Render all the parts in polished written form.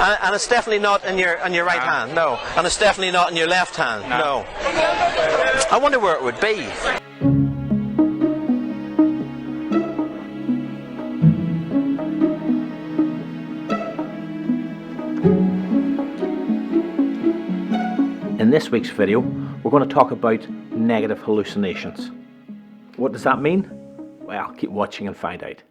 And it's definitely not in your right hand, no. And it's definitely not in your left hand, no. I wonder where it would be. In this week's video, we're going to talk about negative hallucinations. What does that mean? Well, keep watching and find out.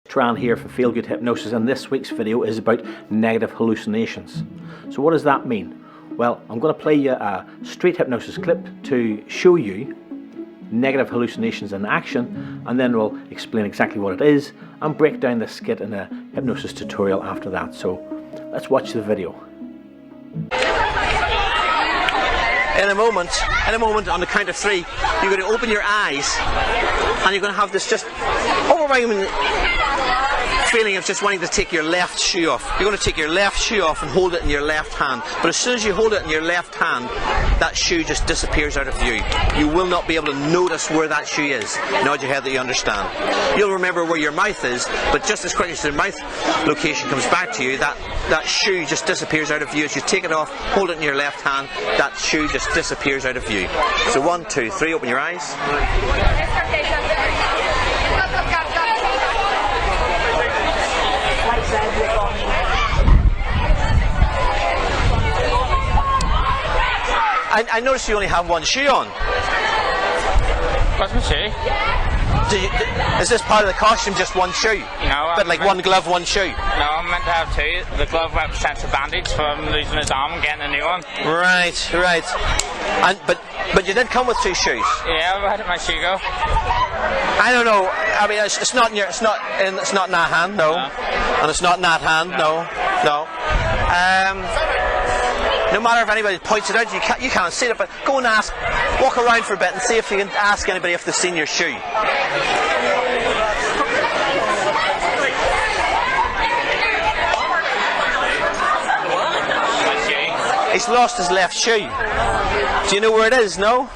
Turan here for Feel Good Hypnosis, and this week's video is about negative hallucinations. So what does that mean? Well, I'm going to play you a Street Hypnosis clip to show you negative hallucinations in action, and then we'll explain exactly what it is and break down the skit in a hypnosis tutorial after that. So let's watch the video. In a moment, on the count of 3, you're going to open your eyes and you're going to have this just overwhelming feeling of just wanting to take your left shoe off. You're going to take your left shoe off and hold it in your left hand. But as soon as you hold it in your left hand, that shoe just disappears out of view. You will not be able to notice where that shoe is. Nod your head that you understand. You'll remember where your mouth is, but just as quickly as the mouth location comes back to you, that shoe just disappears out of view. As you take it off, hold it in your left hand, that shoe just disappears out of view. So 1, 2, 3, open your eyes. I noticed you only have one shoe on. What's my shoe? Is this part of the costume just one shoe? No. But like one glove, one shoe? No, I'm meant to have 2. The glove represents a bandage from losing his arm and getting a new one. Right. And but you did come with 2 shoes. Yeah, where did my shoe go? I don't know. I mean, it's not in that hand, no. And it's not in that hand, no. No matter if anybody points it out, you can't see it, but go and ask, walk around for a bit and see if you can ask anybody if they've seen your shoe. He's lost his left shoe. Do you know where it is? No?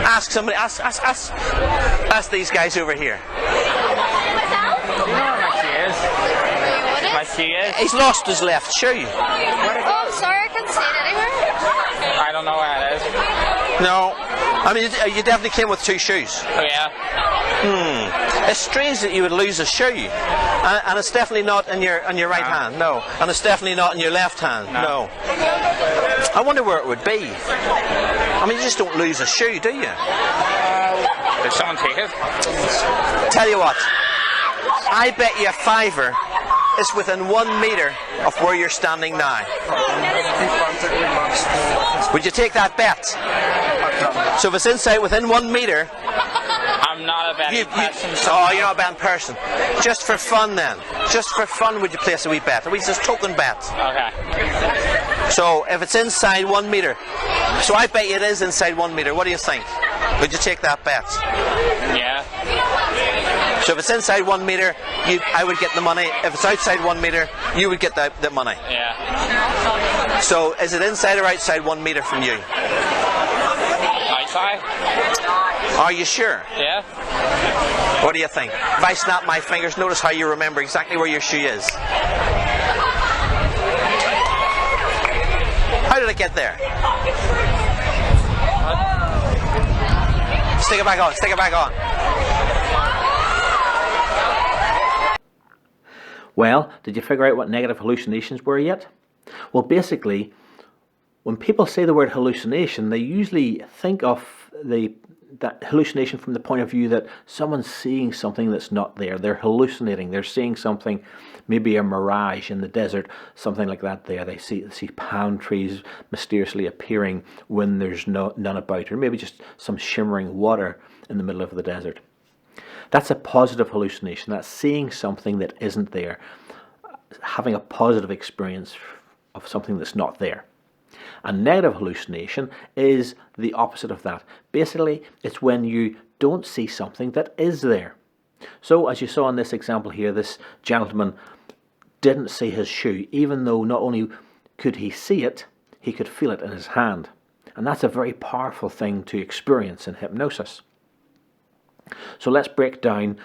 Ask somebody, ask these guys over here. He's lost his left shoe. Oh, sorry, I can't see it anywhere. I don't know where it is. No. I mean, you definitely came with 2 shoes. Oh, yeah. It's strange that you would lose a shoe. And it's definitely not in your right hand, no. And it's definitely not in your left hand, no. I wonder where it would be. I mean, you just don't lose a shoe, do you? Did someone take it? Tell you what, I bet you a £5 it's within 1 metre of where you're standing now. Would you take that bet? So if it's inside within 1 metre... I'm not a betting person. Oh, you're not a betting person. Just for fun then. Just for fun would you place a wee bet? A wee just token bet. Okay. So if it's inside 1 metre... So I bet you it is inside 1 metre. What do you think? Would you take that bet? Yeah. So if it's inside 1 metre, I would get the money. If it's outside 1 metre, you would get the money. Yeah. So is it inside or outside 1 metre from you? Outside. Are you sure? Yeah. What do you think? If I snap my fingers, notice how you remember exactly where your shoe is. How did it get there? Stick it back on, stick it back on. Well, did you figure out what negative hallucinations were yet? Well, basically, when people say the word hallucination, they usually think of that hallucination from the point of view that someone's seeing something that's not there. They're hallucinating. They're seeing something, maybe a mirage in the desert, something like that there. They see palm trees mysteriously appearing when there's none about, or maybe just some shimmering water in the middle of the desert. That's a positive hallucination. That's seeing something that isn't there, having a positive experience of something that's not there. A negative hallucination is the opposite of that. Basically, it's when you don't see something that is there. So, as you saw in this example here, this gentleman didn't see his shoe, even though not only could he see it, he could feel it in his hand. And that's a very powerful thing to experience in hypnosis. So let's break down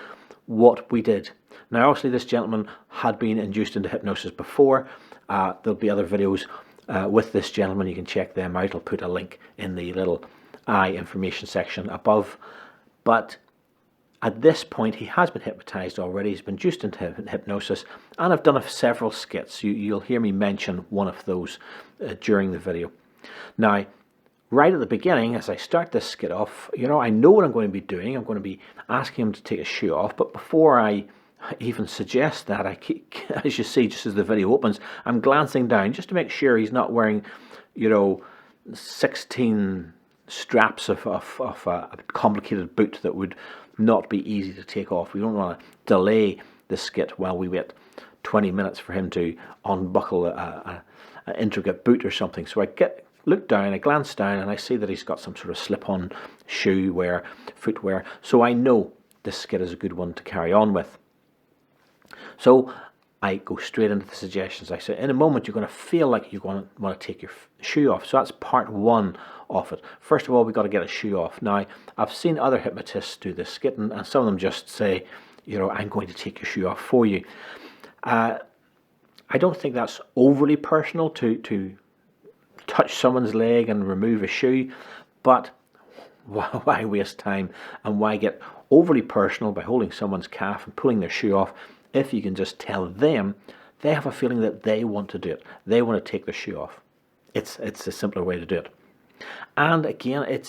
what we did. Now obviously this gentleman had been induced into hypnosis before. There'll be other videos with this gentleman, you can check them out. I'll put a link in the little information section above. But at this point he has been hypnotized already, he's been induced into hypnosis, and I've done several skits. You'll hear me mention one of those during the video. Now, right at the beginning, as I start this skit off, I know what I'm going to be doing. I'm going to be asking him to take his shoe off, but before I even suggest that, as you see, just as the video opens, I'm glancing down just to make sure he's not wearing, 16 straps of a complicated boot that would not be easy to take off. We don't want to delay the skit while we wait 20 minutes for him to unbuckle an intricate boot or something. So I look down, I glance down, and I see that he's got some sort of slip-on footwear. So I know this skit is a good one to carry on with. So I go straight into the suggestions. I say, in a moment, you're going to feel like you're going to want to take your shoe off. So that's part one of it. First of all, we've got to get a shoe off. Now, I've seen other hypnotists do this skit, and some of them just say, I'm going to take your shoe off for you. I don't think that's overly personal to touch someone's leg and remove a shoe, but why waste time and why get overly personal by holding someone's calf and pulling their shoe off if you can just tell them they have a feeling that they want to do it. They want to take their shoe off. It's a simpler way to do it. And again, it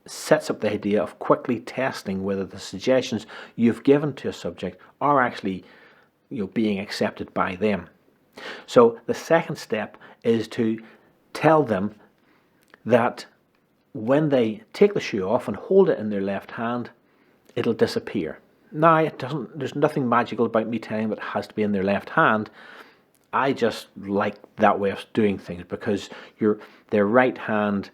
sets up the idea of quickly testing whether the suggestions you've given to a subject are actually being accepted by them. So the second step is to tell them that when they take the shoe off and hold it in their left hand, it'll disappear. Now, there's nothing magical about me telling them it has to be in their left hand. I just like that way of doing things because their right hand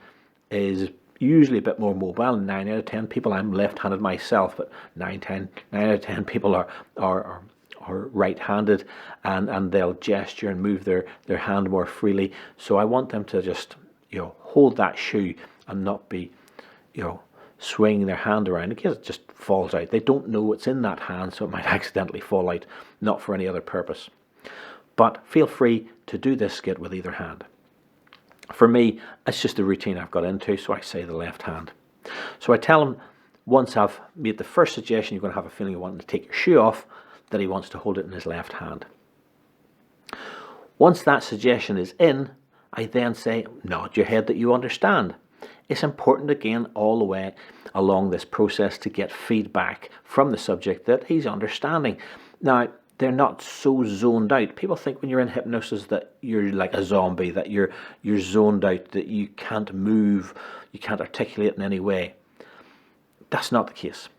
is usually a bit more mobile. 9 out of 10 people, I'm left-handed myself, but 9 out of 10 people are right-handed, and they'll gesture and move their hand more freely. So I want them to just hold that shoe and not be swinging their hand around in case it just falls out. They don't know what's in that hand, so it might accidentally fall out, not for any other purpose. But feel free to do this skit with either hand. For me, it's just a routine I've got into, so I say the left hand. So I tell him, once I've made the first suggestion, you're going to have a feeling you want to take your shoe off, that he wants to hold it in his left hand. Once that suggestion is in, I then say, nod your head that you understand. It's important again all the way along this process to get feedback from the subject that he's understanding. Now, they're not so zoned out. People think when you're in hypnosis that you're like a zombie, that you're zoned out, that you can't move, you can't articulate in any way. That's not the case.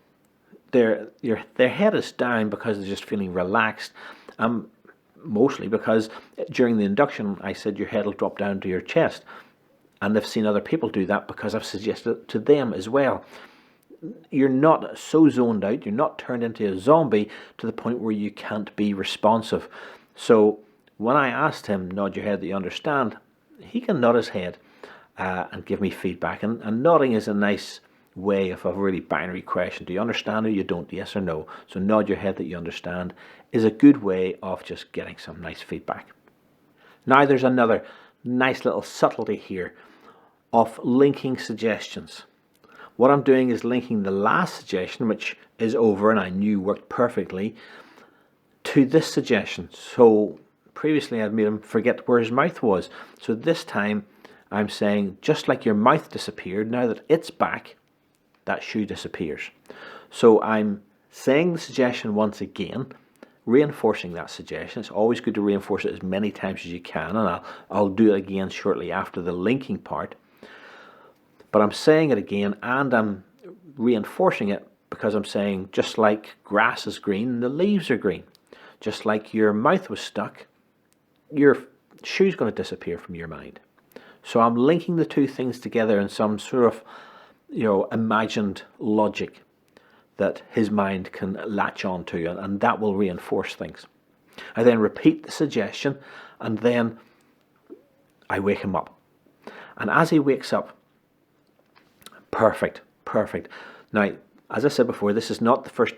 Their head is down because they're just feeling relaxed. Mostly because during the induction I said your head will drop down to your chest. And they've seen other people do that because I've suggested it to them as well. You're not so zoned out, you're not turned into a zombie to the point where you can't be responsive. So when I asked him, nod your head that you understand, he can nod his head and give me feedback. And nodding is a nice way of a really binary question. Do you understand or you don't? Yes or no. So nod your head that you understand is a good way of just getting some nice feedback. Now there's another nice little subtlety here of linking suggestions. What I'm doing is linking the last suggestion, which is over and I knew worked perfectly, to this suggestion. So previously I'd made him forget where his mouth was. So this time I'm saying, just like your mouth disappeared, now that it's back, that shoe disappears. So I'm saying the suggestion once again, reinforcing that suggestion. It's always good to reinforce it as many times as you can, and I'll do it again shortly after the linking part. But I'm saying it again and I'm reinforcing it because I'm saying just like grass is green, the leaves are green. Just like your mouth was stuck, your shoe's going to disappear from your mind. So I'm linking the two things together in some sort of imagined logic that his mind can latch on to, and that will reinforce things. I then repeat the suggestion and then I wake him up. And as he wakes up, perfect. Now, as I said before, this is not the first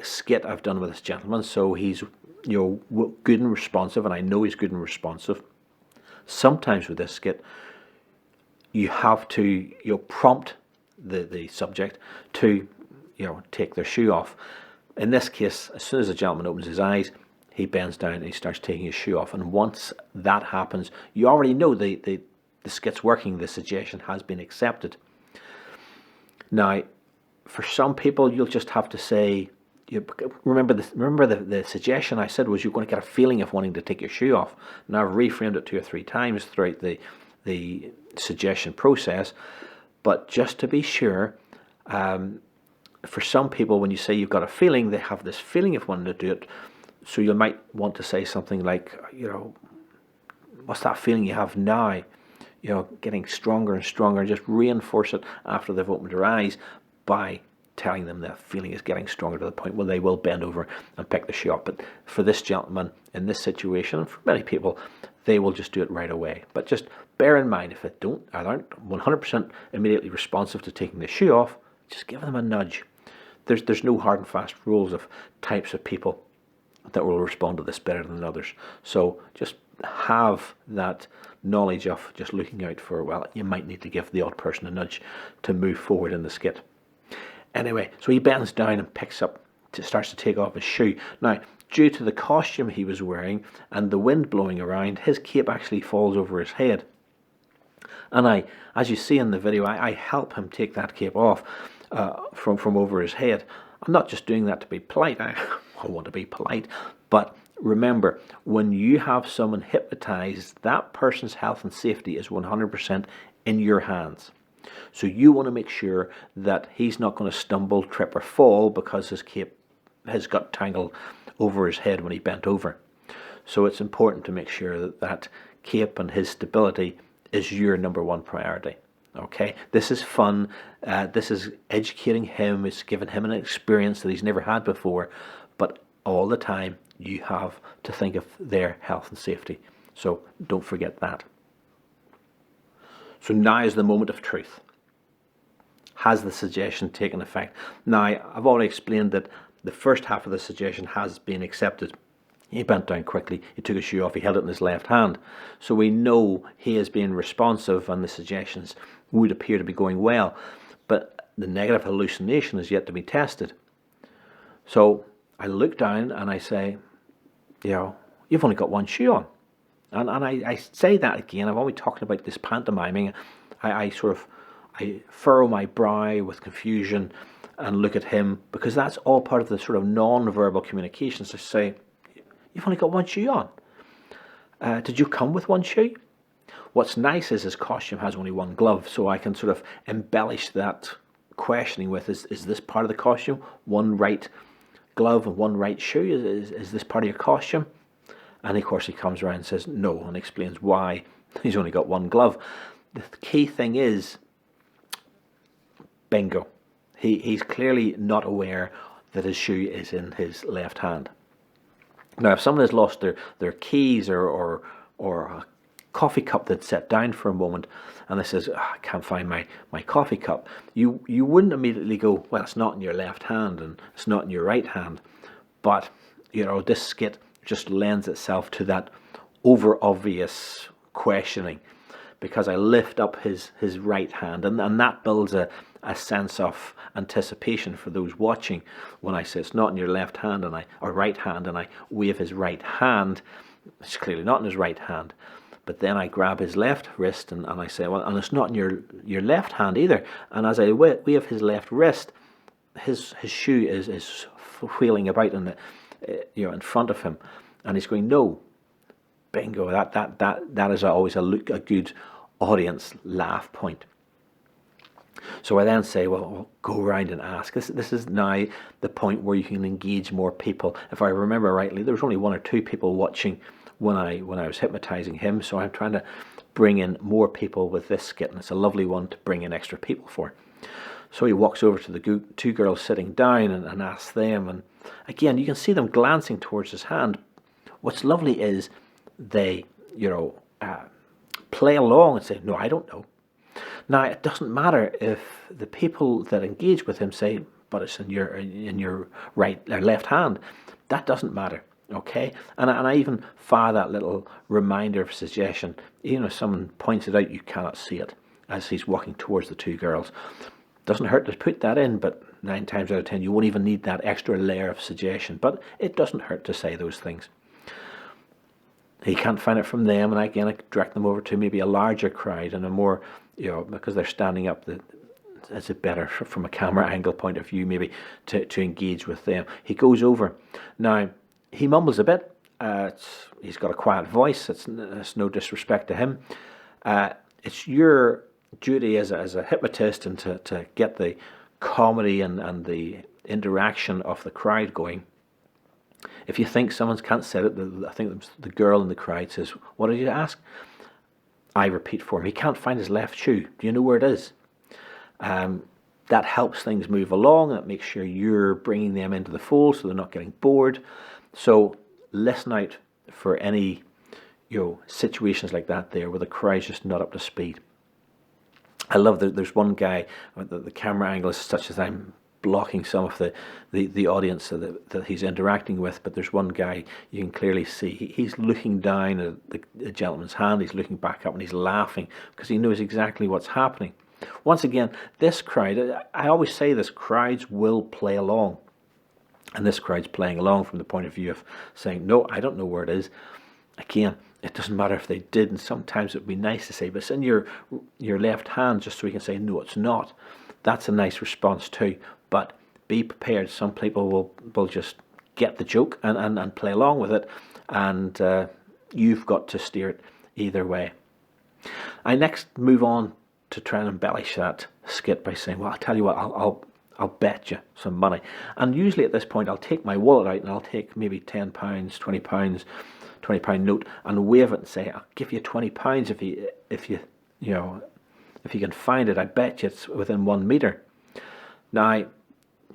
skit I've done with this gentleman, so he's good and responsive, and I know he's good and responsive. Sometimes with this skit, you have to prompt the subject to take their shoe off. In this case, as soon as the gentleman opens his eyes, he bends down and he starts taking his shoe off. And once that happens, you already know the skit's working. The suggestion has been accepted. Now, for some people, you'll just have to say, remember the suggestion I said was you're going to get a feeling of wanting to take your shoe off. Now I've reframed it 2 or 3 times throughout the suggestion process, but just to be sure, for some people, when you say you've got a feeling, they have this feeling of wanting to do it. So you might want to say something like, what's that feeling you have now? Getting stronger and stronger, and just reinforce it after they've opened their eyes by telling them that feeling is getting stronger to the point where they will bend over and pick the shoe up. But for this gentleman, in this situation, and for many people, they will just do it right away. But just bear in mind, if they aren't 100% immediately responsive to taking the shoe off, just give them a nudge. There's no hard and fast rules of types of people that will respond to this better than others. So just have that knowledge of just looking out for, well, you might need to give the odd person a nudge to move forward in the skit. Anyway, so he bends down and starts to take off his shoe. Now, due to the costume he was wearing and the wind blowing around, his cape actually falls over his head. And as you see in the video, I help him take that cape off from over his head. I'm not just doing that to be polite. I want to be polite, but remember, when you have someone hypnotized, that person's health and safety is 100% in your hands. So you want to make sure that he's not going to stumble, trip or fall because his cape has got tangled over his head when he bent over. So it's important to make sure that that cape and his stability is your number one priority. Okay, this is fun. This is educating him. It's giving him an experience that he's never had before. But all the time, you have to think of their health and safety. So don't forget that. So now is the moment of truth. Has the suggestion taken effect? Now, I've already explained that the first half of the suggestion has been accepted. He bent down quickly, he took his shoe off, he held it in his left hand. So we know he is being responsive and the suggestions would appear to be going well. But the negative hallucination is yet to be tested. So I look down and I say, you've only got one shoe on. And I say that again. I've only talked about this pantomiming. I furrow my brow with confusion and look at him, because that's all part of the sort of non-verbal communications. I say, you've only got one shoe on. Did you come with one shoe? What's nice is his costume has only one glove, so I can sort of embellish that questioning with, is this part of the costume? One right glove and one right shoe? Is this part of your costume? And of course he comes around and says no, and explains why he's only got one glove. The key thing is, bingo. He's clearly not aware that his shoe is in his left hand. Now, if someone has lost their keys or a coffee cup that's set down for a moment, and they says, I can't find my coffee cup, you wouldn't immediately go, well, it's not in your left hand and it's not in your right hand. But, this skit just lends itself to that over-obvious questioning, because I lift up his right hand, and that builds a sense of anticipation for those watching. When I say it's not in your left hand or right hand, and I wave his right hand, it's clearly not in his right hand. But then I grab his left wrist and I say, well, and it's not in your left hand either. And as I wave his left wrist, his shoe is wheeling about in front of him, and he's going, no. Bingo! That is always a good audience laugh point. So I then say, well, go around and ask. This is now the point where you can engage more people. If I remember rightly, there was only 1 or 2 people watching when I was hypnotizing him. So I'm trying to bring in more people with this skit, and it's a lovely one to bring in extra people for. So he walks over to the 2 girls sitting down and asks them. And again, you can see them glancing towards his hand. What's lovely is they, play along and say, no, I don't know. Now, it doesn't matter if the people that engage with him say, but it's in your right or left hand. That doesn't matter, okay? And I even fire that little reminder of suggestion. Even if someone points it out, you cannot see it as he's walking towards the two girls. Doesn't hurt to put that in, but 9 times out of 10 you won't even need that extra layer of suggestion. But it doesn't hurt to say those things. He can't find it from them, and again I direct them over to maybe a larger crowd and a more, because they're standing up, it's better from a camera angle point of view maybe to engage with them. He goes over. Now, he mumbles a bit. He's got a quiet voice. It's no disrespect to him. It's your duty as a hypnotist and to get the comedy and the interaction of the crowd going. If you think someone can't say it, I think the girl in the crowd says, "What did you ask?" I repeat for him. He can't find his left shoe. Do you know where it is? That helps things move along. That makes sure you're bringing them into the fold so they're not getting bored. So listen out for any situations like that there where the crowd's just not up to speed. I love that there's one guy, the camera angle is such as I'm blocking some of the audience that he's interacting with, but there's one guy you can clearly see. He's looking down at the gentleman's hand, he's looking back up and he's laughing because he knows exactly what's happening. Once again, this crowd, I always say this, crowds will play along. And this crowd's playing along from the point of view of saying, no, I don't know where it is. Again, it doesn't matter if they did, and sometimes it would be nice to say, but it's in your left hand, just so we can say, no, it's not. That's a nice response too. But be prepared. Some people will just get the joke and play along with it, and you've got to steer it either way. I next move on to try and embellish that skit by saying, well, I'll tell you what, I'll bet you some money. And usually at this point I'll take my wallet out and I'll take maybe £10, £20, £20 note and wave it and say, I'll give you £20 if you can find it. I bet you it's within 1 meter. Now,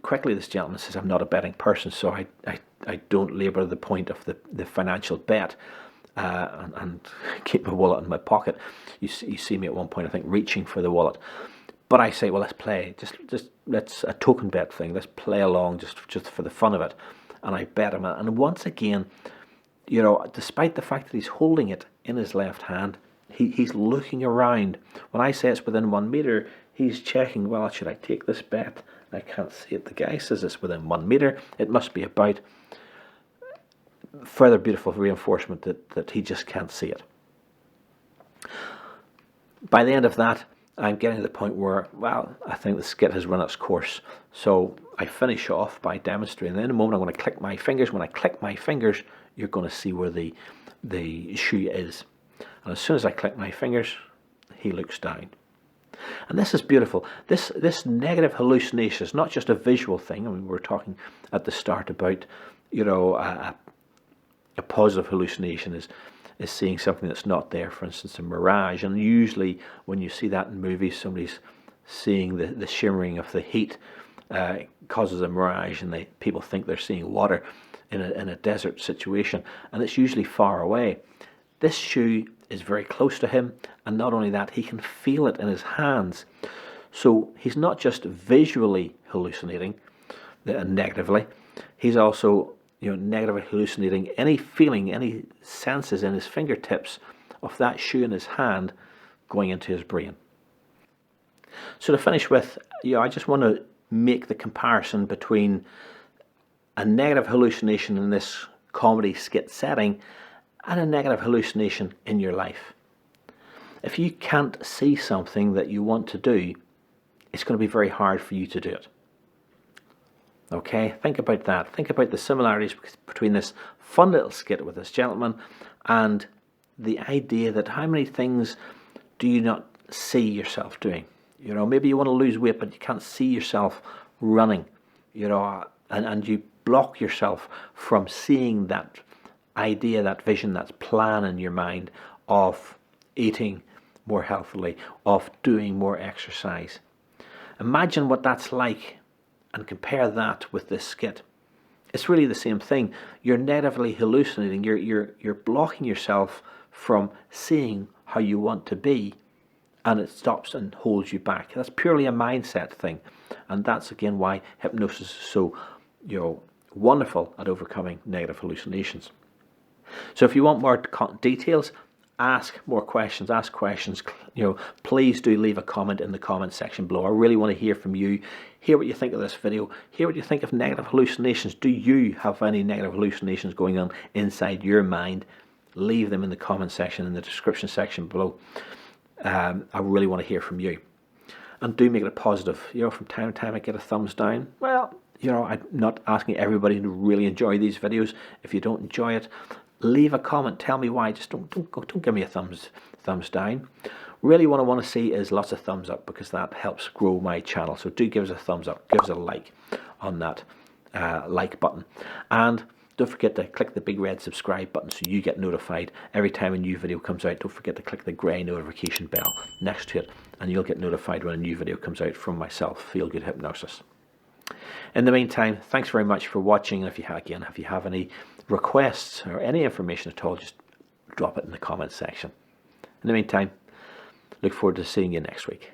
quickly this gentleman says, I'm not a betting person, so I don't labour the point of the financial bet and keep my wallet in my pocket. You see me at one point, I think, reaching for the wallet. But I say, well, let's play. Just let's a token bet thing. Let's play along just for the fun of it. And I bet him. And once again, despite the fact that he's holding it in his left hand, he's looking around. When I say it's within 1 meter, he's checking, well, should I take this bet? I can't see it. The guy says it's within 1 meter. It must be about. Further beautiful reinforcement that he just can't see it. By the end of that, I'm getting to the point where, well, I think the skit has run its course. So I finish off by demonstrating. In a moment, I'm going to click my fingers. When I click my fingers, you're going to see where the shoe is. And as soon as I click my fingers, he looks down. And this is beautiful. This negative hallucination is not just a visual thing. I mean, we were talking at the start about, a positive hallucination is seeing something that's not there, for instance, a mirage. And usually when you see that in movies, somebody's seeing the shimmering of the heat causes a mirage, and people think they're seeing water in a desert situation, and it's usually far away. This shoe is very close to him, and not only that, he can feel it in his hands. So he's not just visually hallucinating negatively, he's also negatively hallucinating any feeling, any senses in his fingertips of that shoe in his hand going into his brain. So to finish with, I just want to make the comparison between a negative hallucination in this comedy skit setting and a negative hallucination in your life. If you can't see something that you want to do, it's going to be very hard for you to do it. Okay, think about that. Think about the similarities between this fun little skit with this gentleman and the idea that how many things do you not see yourself doing? Maybe you want to lose weight, but you can't see yourself running, and you block yourself from seeing that idea, that vision, that plan in your mind of eating more healthily, of doing more exercise. Imagine what that's like and compare that with this skit. It's really the same thing. You're negatively hallucinating. You're blocking yourself from seeing how you want to be, and it stops and holds you back. That's purely a mindset thing, and that's again why hypnosis is so, wonderful at overcoming negative hallucinations. So if you want more details, ask more questions, please do leave a comment in the comment section below. I really want to hear from you, hear what you think of this video, hear what you think of negative hallucinations. Do you have any negative hallucinations going on inside your mind? Leave them in the comment section, in the description section below. I really want to hear from you. And do make it a positive. From time to time I get a thumbs down. Well, I'm not asking everybody to really enjoy these videos. If you don't enjoy it, leave a comment, tell me why. Just don't give me a thumbs down. Really what I want to see is lots of thumbs up, because that helps grow my channel. So do give us a thumbs up, give us a like on that like button, and don't forget to click the big red subscribe button so you get notified every time a new video comes out. Don't forget to click the grey notification bell next to it, and you'll get notified when a new video comes out from myself, Feel Good Hypnosis. In the meantime, thanks very much for watching. And if you have any requests or any information at all, just drop it in the comments section. In the meantime, look forward to seeing you next week.